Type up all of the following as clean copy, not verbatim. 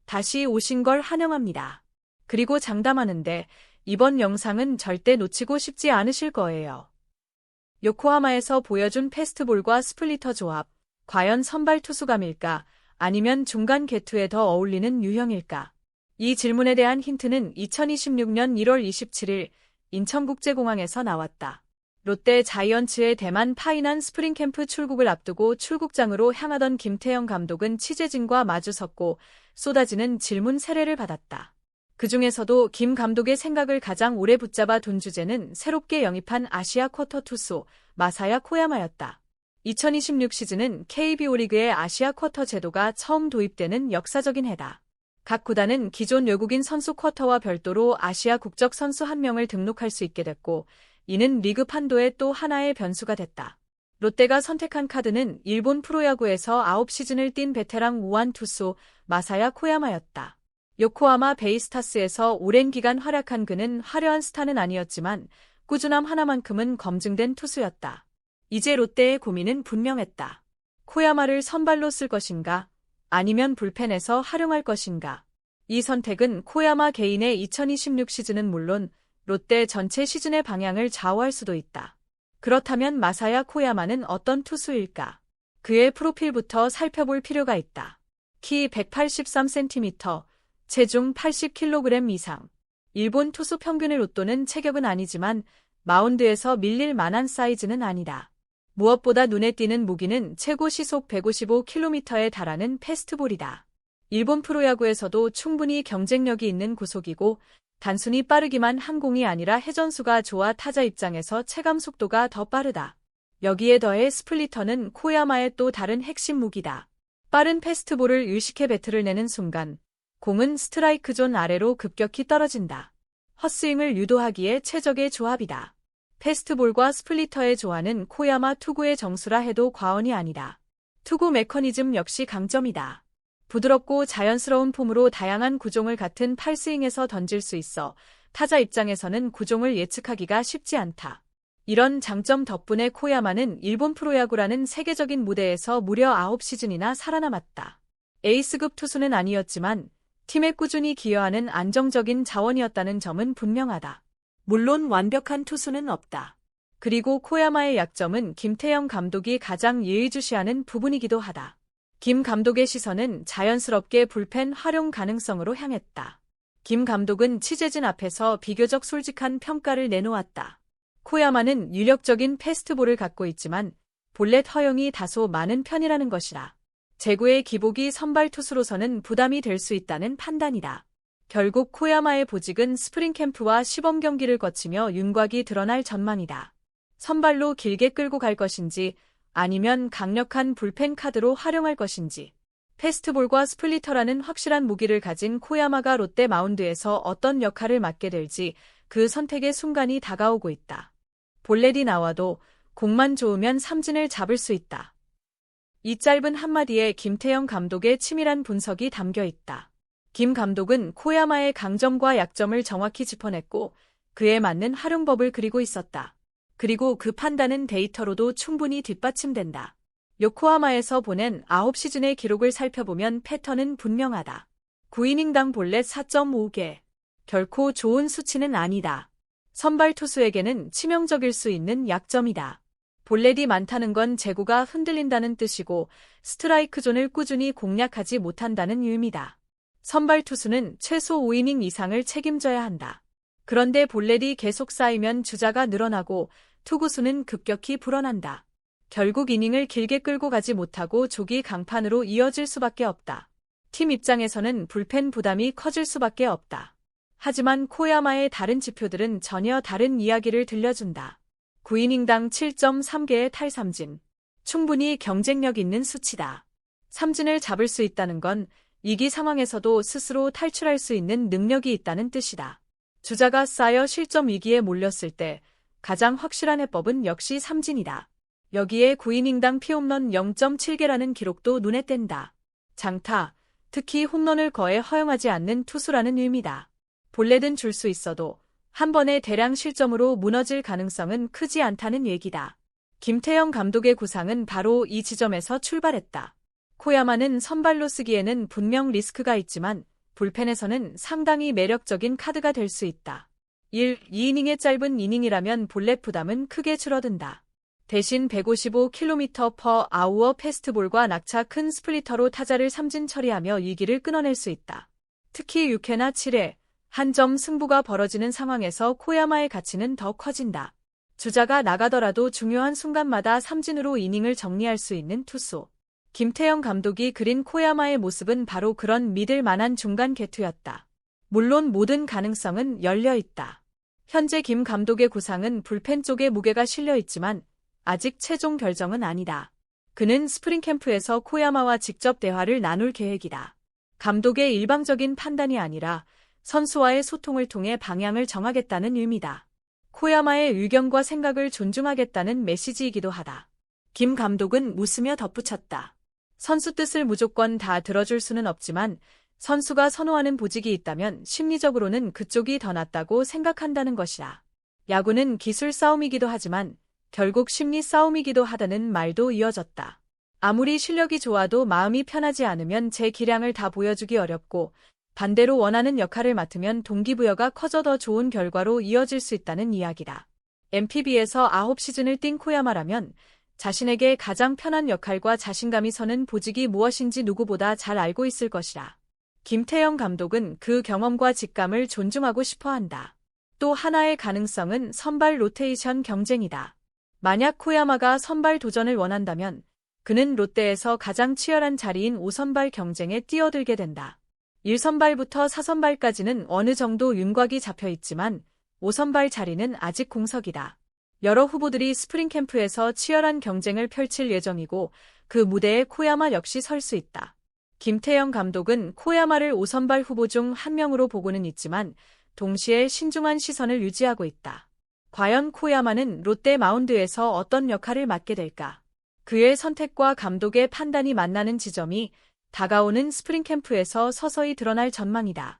다시 오신 걸 환영합니다. 그리고 장담하는데 이번 영상은 절대 놓치고 싶지 않으실 거예요. 요코하마에서 보여준 패스트볼과 스플리터 조합, 과연 선발 투수감일까? 아니면 중간 개투에 더 어울리는 유형일까? 이 질문에 대한 힌트는 2026년 1월 27일 인천국제공항에서 나왔다. 롯데 자이언츠의 대만 파이난 스프링캠프 출국을 앞두고 출국장으로 향하던 김태형 감독은 취재진과 마주섰고 쏟아지는 질문 세례를 받았다. 그중에서도 김 감독의 생각을 가장 오래 붙잡아 둔 주제는 새롭게 영입한 아시아 쿼터 투수 마사야 코야마였다. 2026 시즌은 KBO 리그의 아시아 쿼터 제도가 처음 도입되는 역사적인 해다. 각 구단은 기존 외국인 선수 쿼터와 별도로 아시아 국적 선수 1명을 등록할 수 있게 됐고 이는 리그 판도에 또 하나의 변수가 됐다. 롯데가 선택한 카드는 일본 프로야구에서 9시즌을 뛴 베테랑 우완 투수 마사야 코야마였다. 요코하마 베이스타스에서 오랜 기간 활약한 그는 화려한 스타는 아니었지만 꾸준함 하나만큼은 검증된 투수였다. 이제 롯데의 고민은 분명했다. 코야마를 선발로 쓸 것인가? 아니면 불펜에서 활용할 것인가? 이 선택은 코야마 개인의 2026 시즌은 물론 롯데 전체 시즌의 방향을 좌우할 수도 있다. 그렇다면 마사야 코야마는 어떤 투수일까? 그의 프로필부터 살펴볼 필요가 있다. 키 183cm, 체중 80kg 이상. 일본 투수 평균의 로또는 체격은 아니지만 마운드에서 밀릴 만한 사이즈는 아니다. 무엇보다 눈에 띄는 무기는 최고 시속 155km에 달하는 패스트볼이다. 일본 프로야구에서도 충분히 경쟁력이 있는 구속이고 단순히 빠르기만 한 공이 아니라 회전수가 좋아 타자 입장에서 체감 속도가 더 빠르다. 여기에 더해 스플리터는 코야마의 또 다른 핵심 무기다. 빠른 패스트볼을 의식해 배트를 내는 순간 공은 스트라이크 존 아래로 급격히 떨어진다. 헛스윙을 유도하기에 최적의 조합이다. 패스트볼과 스플리터의 조화는 코야마 투구의 정수라 해도 과언이 아니다. 투구 메커니즘 역시 강점이다. 부드럽고 자연스러운 폼으로 다양한 구종을 같은 팔스윙에서 던질 수 있어 타자 입장에서는 구종을 예측하기가 쉽지 않다. 이런 장점 덕분에 코야마는 일본 프로야구라는 세계적인 무대에서 무려 9시즌이나 살아남았다. 에이스급 투수는 아니었지만 팀에 꾸준히 기여하는 안정적인 자원이었다는 점은 분명하다. 물론 완벽한 투수는 없다. 그리고 코야마의 약점은 김태형 감독이 가장 예의주시하는 부분이기도 하다. 김 감독의 시선은 자연스럽게 불펜 활용 가능성으로 향했다. 김 감독은 취재진 앞에서 비교적 솔직한 평가를 내놓았다. 코야마는 유력적인 패스트볼을 갖고 있지만 볼넷 허용이 다소 많은 편이라는 것이다. 제구의 기복이 선발 투수로서는 부담이 될 수 있다는 판단이다. 결국 코야마의 보직은 스프링 캠프와 시범 경기를 거치며 윤곽이 드러날 전망이다. 선발로 길게 끌고 갈 것인지 아니면 강력한 불펜 카드로 활용할 것인지. 패스트볼과 스플리터라는 확실한 무기를 가진 코야마가 롯데 마운드에서 어떤 역할을 맡게 될지 그 선택의 순간이 다가오고 있다. 볼넷이 나와도 공만 좋으면 삼진을 잡을 수 있다. 이 짧은 한마디에 김태형 감독의 치밀한 분석이 담겨 있다. 김 감독은 코야마의 강점과 약점을 정확히 짚어냈고 그에 맞는 활용법을 그리고 있었다. 그리고 그 판단은 데이터로도 충분히 뒷받침된다. 요코하마에서 보낸 9시즌의 기록을 살펴보면 패턴은 분명하다. 9이닝당 볼넷 4.5개. 결코 좋은 수치는 아니다. 선발 투수에게는 치명적일 수 있는 약점이다. 볼넷이 많다는 건 제구가 흔들린다는 뜻이고 스트라이크 존을 꾸준히 공략하지 못한다는 의미다. 선발 투수는 최소 5이닝 이상을 책임져야 한다. 그런데 볼넷이 계속 쌓이면 주자가 늘어나고 투구수는 급격히 불어난다. 결국 이닝을 길게 끌고 가지 못하고 조기 강판으로 이어질 수밖에 없다. 팀 입장에서는 불펜 부담이 커질 수밖에 없다. 하지만 코야마의 다른 지표들은 전혀 다른 이야기를 들려준다. 9이닝당 7.3개의 탈삼진. 충분히 경쟁력 있는 수치다. 삼진을 잡을 수 있다는 건 위기 상황에서도 스스로 탈출할 수 있는 능력이 있다는 뜻이다. 주자가 쌓여 실점 위기에 몰렸을 때 가장 확실한 해법은 역시 삼진이다. 여기에 9이닝당 피홈런 0.7개라는 기록도 눈에 띈다. 장타, 특히 홈런을 거의 허용하지 않는 투수라는 의미다. 볼넷은 줄 수 있어도 한 번의 대량 실점으로 무너질 가능성은 크지 않다는 얘기다. 김태형 감독의 구상은 바로 이 지점에서 출발했다. 코야마는 선발로 쓰기에는 분명 리스크가 있지만 불펜에서는 상당히 매력적인 카드가 될 수 있다. 1. 2이닝의 짧은 이닝이라면 볼넷 부담은 크게 줄어든다. 대신 155km/h 패스트볼과 낙차 큰 스플리터로 타자를 삼진 처리하며 위기를 끊어낼 수 있다. 특히 6회나 7회, 한 점 승부가 벌어지는 상황에서 코야마의 가치는 더 커진다. 주자가 나가더라도 중요한 순간마다 삼진으로 이닝을 정리할 수 있는 투수. 김태형 감독이 그린 코야마의 모습은 바로 그런 믿을 만한 중간 개투였다. 물론 모든 가능성은 열려 있다. 현재 김 감독의 구상은 불펜 쪽에 무게가 실려 있지만 아직 최종 결정은 아니다. 그는 스프링 캠프에서 코야마와 직접 대화를 나눌 계획이다. 감독의 일방적인 판단이 아니라 선수와의 소통을 통해 방향을 정하겠다는 의미다. 코야마의 의견과 생각을 존중하겠다는 메시지이기도 하다. 김 감독은 웃으며 덧붙였다. 선수 뜻을 무조건 다 들어줄 수는 없지만 선수가 선호하는 보직이 있다면 심리적으로는 그쪽이 더 낫다고 생각한다는 것이다. 야구는 기술 싸움이기도 하지만 결국 심리 싸움이기도 하다는 말도 이어졌다. 아무리 실력이 좋아도 마음이 편하지 않으면 제 기량을 다 보여주기 어렵고 반대로 원하는 역할을 맡으면 동기부여가 커져 더 좋은 결과로 이어질 수 있다는 이야기다. NPB에서 9시즌을 뛴 코야마라면 자신에게 가장 편한 역할과 자신감이 서는 보직이 무엇인지 누구보다 잘 알고 있을 것이다. 김태형 감독은 그 경험과 직감을 존중하고 싶어 한다. 또 하나의 가능성은 선발 로테이션 경쟁이다. 만약 코야마가 선발 도전을 원한다면 그는 롯데에서 가장 치열한 자리인 5선발 경쟁에 뛰어들게 된다. 1선발부터 4선발까지는 어느 정도 윤곽이 잡혀 있지만 5선발 자리는 아직 공석이다. 여러 후보들이 스프링 캠프에서 치열한 경쟁을 펼칠 예정이고 그 무대에 코야마 역시 설 수 있다. 김태형 감독은 코야마를 5선발 후보 중 한 명으로 보고는 있지만 동시에 신중한 시선을 유지하고 있다. 과연 코야마는 롯데 마운드에서 어떤 역할을 맡게 될까? 그의 선택과 감독의 판단이 만나는 지점이 다가오는 스프링 캠프에서 서서히 드러날 전망이다.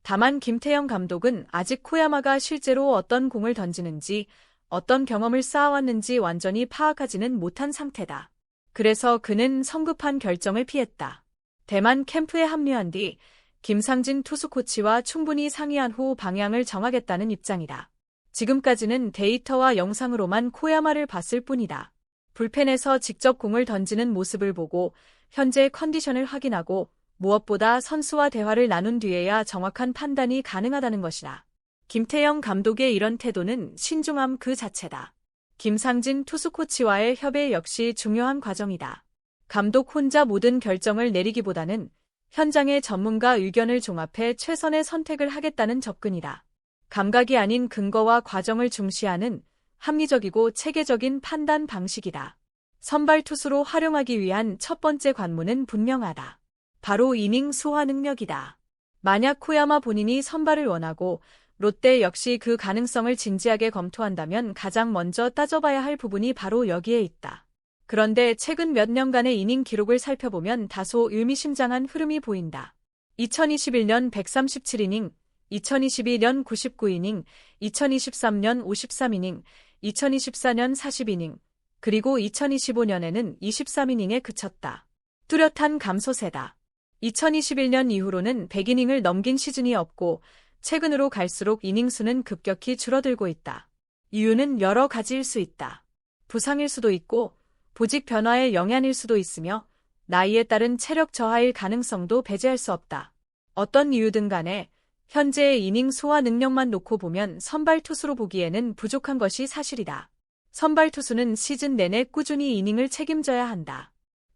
다만 김태형 감독은 아직 코야마가 실제로 어떤 공을 던지는지 어떤 경험을 쌓아왔는지 완전히 파악하지는 못한 상태다. 그래서 그는 성급한 결정을 피했다. 대만 캠프에 합류한 뒤 김상진 투수 코치와 충분히 상의한 후 방향을 정하겠다는 입장이다. 지금까지는 데이터와 영상으로만 코야마를 봤을 뿐이다. 불펜에서 직접 공을 던지는 모습을 보고 현재 컨디션을 확인하고 무엇보다 선수와 대화를 나눈 뒤에야 정확한 판단이 가능하다는 것이다. 김태형 감독의 이런 태도는 신중함 그 자체다. 김상진 투수 코치와의 협의 역시 중요한 과정이다. 감독 혼자 모든 결정을 내리기보다는 현장의 전문가 의견을 종합해 최선의 선택을 하겠다는 접근이다. 감각이 아닌 근거와 과정을 중시하는 합리적이고 체계적인 판단 방식이다. 선발 투수로 활용하기 위한 첫 번째 관문은 분명하다. 바로 이닝 소화 능력이다. 만약 코야마 본인이 선발을 원하고 롯데 역시 그 가능성을 진지하게 검토한다면 가장 먼저 따져봐야 할 부분이 바로 여기에 있다. 그런데 최근 몇 년간의 이닝 기록을 살펴보면 다소 의미심장한 흐름이 보인다. 2021년 137이닝, 2022년 99이닝, 2023년 53이닝, 2024년 40이닝, 그리고 2025년에는 23이닝에 그쳤다. 뚜렷한 감소세다. 2021년 이후로는 100이닝을 넘긴 시즌이 없고 최근으로 갈수록 이닝 수는 급격히 줄어들고 있다. 이유는 여러 가지일 수 있다. 부상일 수도 있고 보직 변화의 영향일 수도 있으며 나이에 따른 체력 저하일 가능성도 배제할 수 없다. 어떤 이유든 간에 현재의 이닝 소화 능력만 놓고 보면 선발 투수로 보기에는 부족한 것이 사실이다. 선발 투수는 시즌 내내 꾸준히 이닝을 책임져야 한다.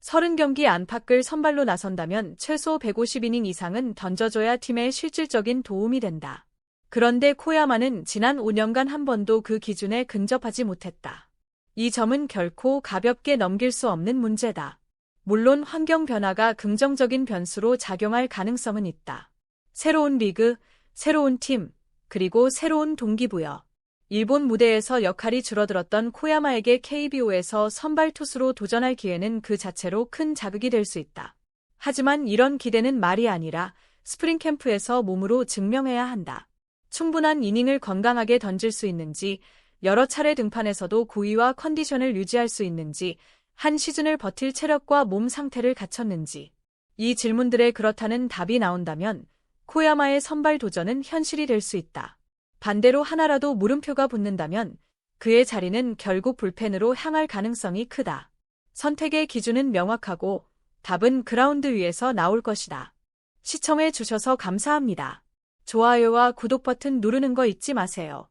30경기 안팎을 선발로 나선다면 최소 150이닝 이상은 던져줘야 팀에 실질적인 도움이 된다. 그런데 코야마는 지난 5년간 한 번도 그 기준에 근접하지 못했다. 이 점은 결코 가볍게 넘길 수 없는 문제다. 물론 환경 변화가 긍정적인 변수로 작용할 가능성은 있다. 새로운 리그, 새로운 팀, 그리고 새로운 동기부여. 일본 무대에서 역할이 줄어들었던 코야마에게 KBO에서 선발 투수로 도전할 기회는 그 자체로 큰 자극이 될 수 있다. 하지만 이런 기대는 말이 아니라 스프링 캠프에서 몸으로 증명해야 한다. 충분한 이닝을 건강하게 던질 수 있는지, 여러 차례 등판에서도 고위와 컨디션을 유지할 수 있는지, 한 시즌을 버틸 체력과 몸 상태를 갖췄는지. 이 질문들에 그렇다는 답이 나온다면 코야마의 선발 도전은 현실이 될 수 있다. 반대로 하나라도 물음표가 붙는다면 그의 자리는 결국 불펜으로 향할 가능성이 크다. 선택의 기준은 명확하고 답은 그라운드 위에서 나올 것이다. 시청해 주셔서 감사합니다. 좋아요와 구독 버튼 누르는 거 잊지 마세요.